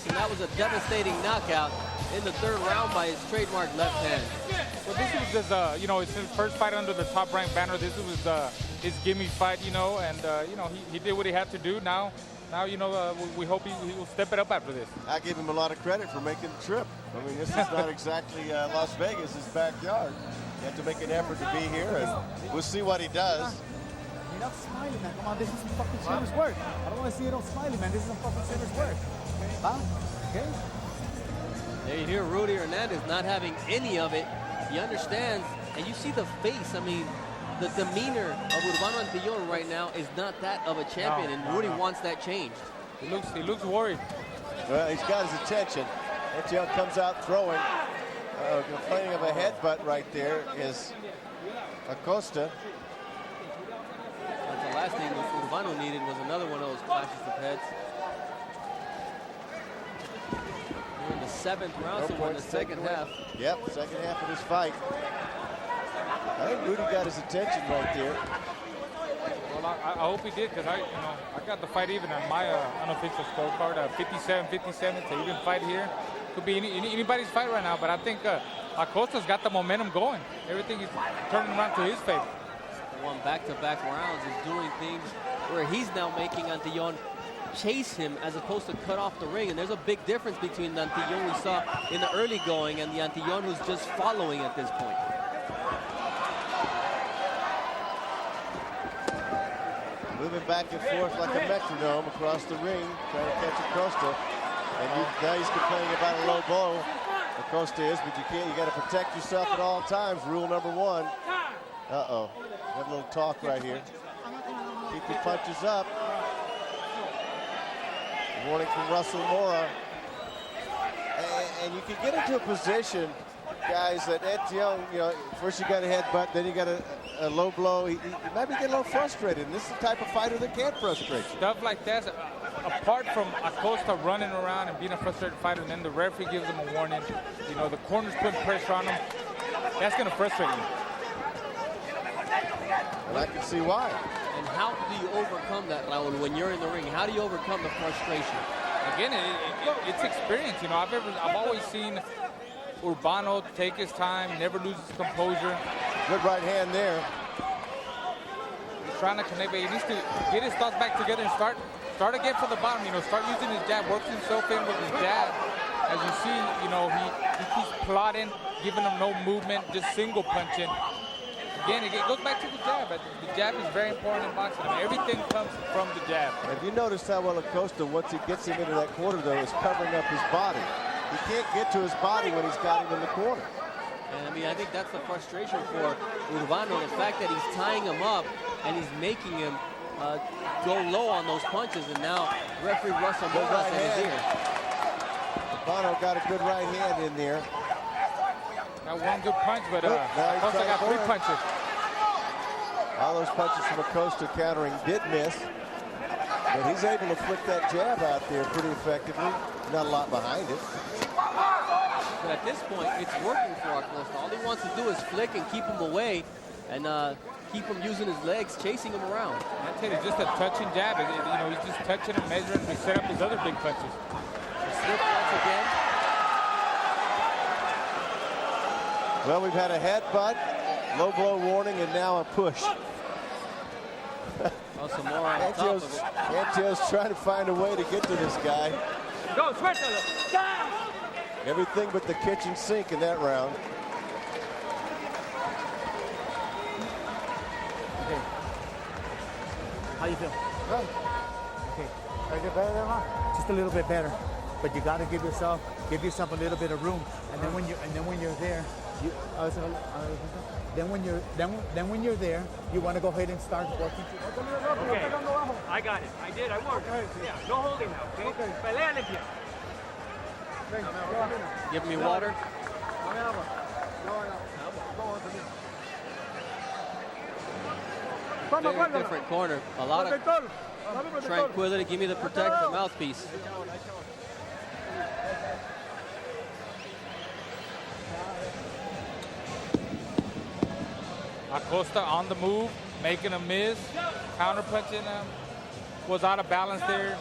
And that was a devastating knockout in the third round by his trademark left hand. Well, this was just, it's his first fight under the Top Rank banner. This was his gimme fight, and, he did what he had to do. Now, we hope he will step it up after this. I give him a lot of credit for making the trip. I mean, this is not exactly Las Vegas, his backyard. You have to make an effort to be here, and we'll see what he does. You're not smiling, man. Come on, this is some fucking serious work. I don't want to see you don't smiling, man. This is some fucking serious work. Huh? Okay? There you hear Rudy Hernandez not having any of it. He understands, and you see the face. I mean, the demeanor of Urbano Antillon right now is not that of a champion, and Rudy wants that changed. He looks worried. Well, he's got his attention. Antillon comes out throwing. Complaining of a headbutt right there is Acosta. That's the last thing Urbano needed was another one of those clashes of heads. We're in the 7th round, so we're in the second half. Yep, second half of this fight. I think Rudy got his attention right there. Well, I hope he did, because I got the fight even on my unofficial scorecard, 57-57. It's an even fight here. Could be anybody's fight right now, but I think Acosta's got the momentum going. Everything is turning around to his favor. Won back-to-back rounds is doing things where he's now making Antillon chase him as opposed to cut off the ring. And there's a big difference between the Antillon we saw in the early going and the Antillon who's just following at this point. Moving back and forth like a metronome across the ring, trying to catch Acosta. And now he's complaining about a low blow. Acosta is, but you got to protect yourself at all times. Rule number 1. Uh-oh. Have a little talk right here. Keep your punches up. Warning from Russell Mora. And you can get into a position, guys, that Antillon, first you got a headbutt, then you got a low blow. He might be getting a little frustrated, and this is the type of fighter that can frustrate you. Stuff like that, apart from Acosta running around and being a frustrated fighter, and then the referee gives him a warning, the corner's putting pressure on him, that's going to frustrate you. And I can see why. And how do you overcome that, Raul, when you're in the ring? How do you overcome the frustration? Again, it's experience. I've always seen Urbano take his time, never lose his composure. Good right hand there. He's trying to connect, but he needs to get his thoughts back together and start again from the bottom. Start using his jab, works himself in with his jab. As you see, he keeps plotting, giving him no movement, just single punching. Again, it goes back to the jab. The jab is very important in boxing. Everything comes from the jab. Have you noticed how well Acosta, once he gets him into that corner, though, is covering up his body? He can't get to his body when he's got him in the corner. And I think that's the frustration for Urbano, the fact that he's tying him up and he's making him go low on those punches. And now referee Russell Mora in his ear. Urbano got a good right hand in there. Got one good punch, but Acosta got 3 punches. All those punches from Acosta countering did miss. But he's able to flick that jab out there pretty effectively. Not a lot behind it. But at this point, it's working for Acosta. All he wants to do is flick and keep him away and keep him using his legs, chasing him around. I tell you, just a touching jab. He's just touching him, measuring to set up his other big punches. The slip once again. Well, we've had a headbutt, low blow warning, and now a push. Some more on top of it. Antillon's trying to find a way to get to this guy. Go, suéltalo. Everything but the kitchen sink in that round. Okay. How you feel? Good. Okay. Are you better there, Ma? Just a little bit better. But you got to give yourself a little bit of room. And then when you're there, then when you're there, you want to go ahead and start working. Okay. I got it. I did. I worked. Yeah. No holding now. Okay. Pelea limpia. Give me water. Very different corner. A lot of tranquility. Give me the protective mouthpiece. Acosta on the move, making a miss, counter punching him. Was out of balance there.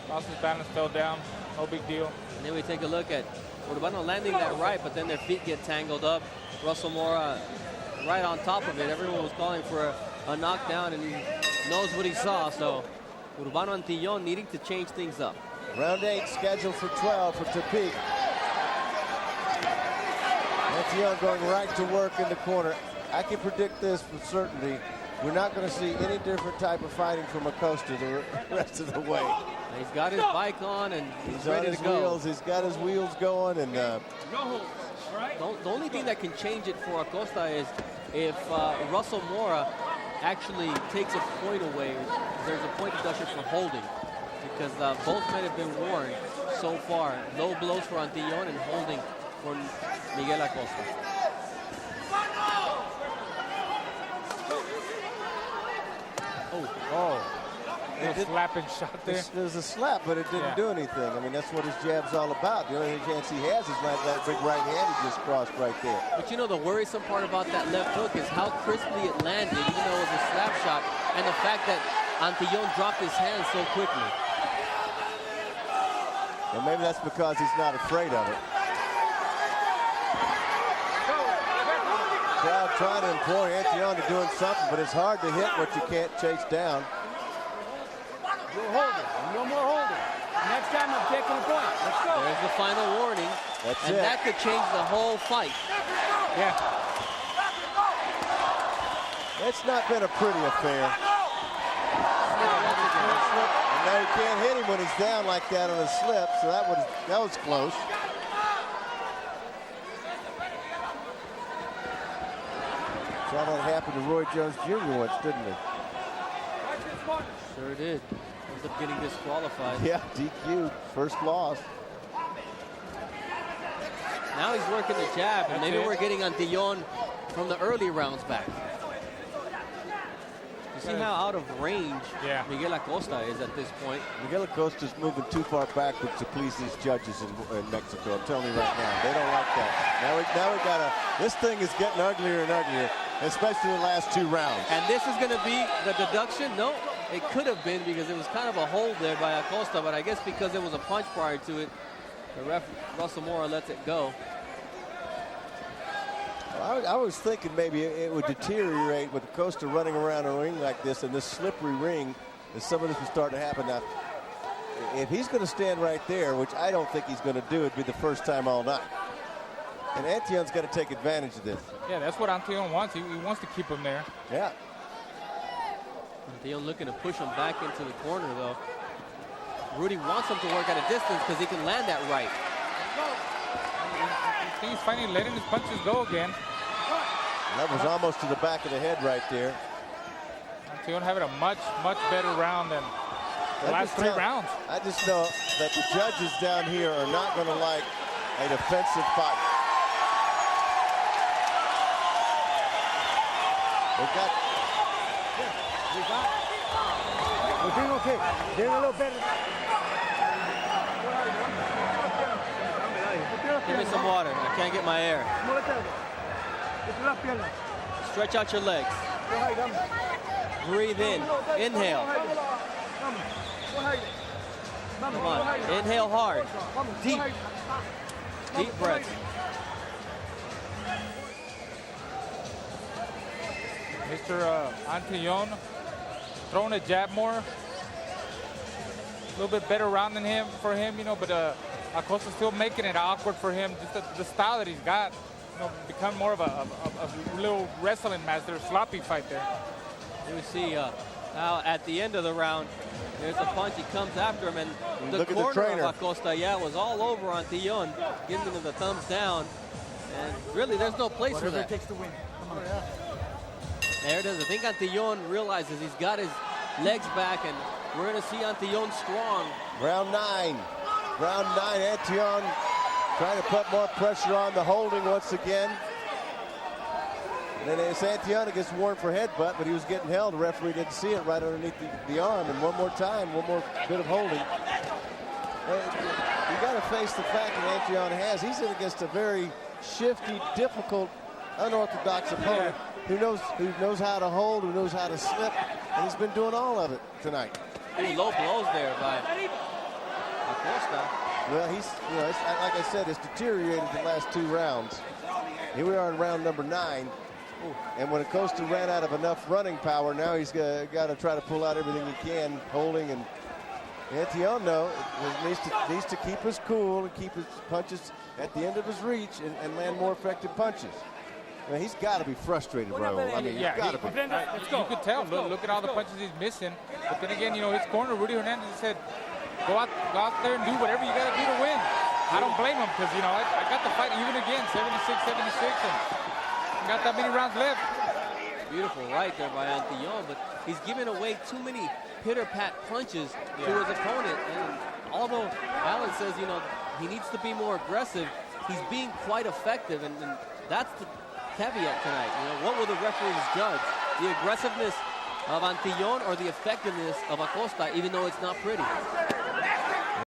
Lost his balance, fell down. No big deal. And then we take a look at Urbano landing that right, but then their feet get tangled up. Russell Mora right on top of it. Everyone was calling for a knockdown, and he knows what he saw. So Urbano Antillon needing to change things up. Round 8 scheduled for 12 for Tepic. Antillon going right to work in the corner. I can predict this with certainty. We're not going to see any different type of fighting from Acosta the rest of the way. He's got his bike on, and he's ready on his to go. wheels. He's got his wheels going, and The only thing that can change it for Acosta is if Russell Mora actually takes a point away. There's a point deduction for holding, because both men have been warned so far. Low blows for Antillon and holding for Miguel Acosta. Oh. Slapping shot there. There's a slap, but it didn't do anything. I mean, that's what his jab's all about. The only chance he has is that big right hand he just crossed right there. But you know, the worrisome part about that left hook is how crisply it landed, even though it was a slap shot, and the fact that Antillon dropped his hand so quickly. And maybe that's because he's not afraid of it. Crowd trying to implore Antillon to doing something, but it's hard to hit what you can't chase down. You're holding. No more holding. Next time I'm taking a point. Let's go. There's the final warning. That's and it. that could change the whole fight. Yeah. It's not been a pretty affair. And now you can't hit him when he's down like that on a slip, so that was close. Saw that happen to Roy Jones Jr. once, didn't it? Sure did. Ends up getting disqualified. Yeah, DQ, first loss. Now he's working the jab, and maybe we're getting Antillon from the early rounds back. You see how out of range Miguel Acosta is at this point. Miguel Acosta's moving too far backwards to please these judges in Mexico. I'm telling you right now, they don't like that. Now we gotta. This thing is getting uglier and uglier, especially the last 2 rounds. And this is going to be the deduction. No, it could have been because it was kind of a hold there by Acosta, but I guess because there was a punch prior to it, the ref Russell Mora lets it go. I was thinking maybe it would deteriorate with Acosta running around a ring like this in this slippery ring, and some of this was starting to happen. Now, if he's going to stand right there, which I don't think he's going to do, it'd be the first time all night. And Antillon's got to take advantage of this. Yeah, that's what Antillon wants. He wants to keep him there. Yeah. Antillon looking to push him back into the corner, though. Rudy wants him to work at a distance because he can land that right. I think he's finally letting his punches go again. That was almost to the back of the head right there. Antillon having a much better round than the last 3 rounds. I just know that the judges down here are not going to like a defensive fight. We're doing okay. Doing a little better. Give me some water. I can't get my air. Stretch out your legs. Breathe in. Inhale. Come on. Inhale hard. Deep. Deep breaths. Mr. Antillon throwing a jab more. A little bit better round than him, you know, but Acosta still making it awkward for him. Just the style that he's got, you know, become more of a little wrestling match. There's a sloppy fight there. You see now at the end of the round, there's a punch. He comes after him, and the corner of Acosta, was all over Antillon, giving him the thumbs down. And really, there's no place for that. Whatever it takes to win. Come on. There it is. I think Antillon realizes he's got his legs back, and we're going to see Antillon strong. Round 9. Round 9, Antillon trying to put more pressure on the holding once again. And then Antillon gets warned for headbutt, but he was getting held. The referee didn't see it right underneath the arm. And one more time, one more bit of holding. You got to face the fact that Antillon he's in against a very shifty, difficult, unorthodox opponent who knows how to hold, who knows how to slip, and he's been doing all of it tonight. Low blows there by Acosta. Well, like I said, it's deteriorated the last 2 rounds. Here we are in round number 9. And when Acosta ran out of enough running power, now he's got to try to pull out everything he can, holding. And Antion, though, needs to keep his cool and keep his punches at the end of his reach and land more effective punches. I mean, he's got to be frustrated, Raul. I mean, yeah, he's got to be. You could tell. Look at all the punches he's missing. But then again, his corner, Rudy Hernandez, said, go out there and do whatever you got to do to win. I don't blame him because, I got the fight even again, 76-76, and got that many rounds left. Beautiful right there by Antillon, but he's giving away too many pitter-pat punches to his opponent. And although Allen says, he needs to be more aggressive, he's being quite effective, and that's the caveat tonight. What will the referees judge? The aggressiveness of Antillon or the effectiveness of Acosta, even though it's not pretty?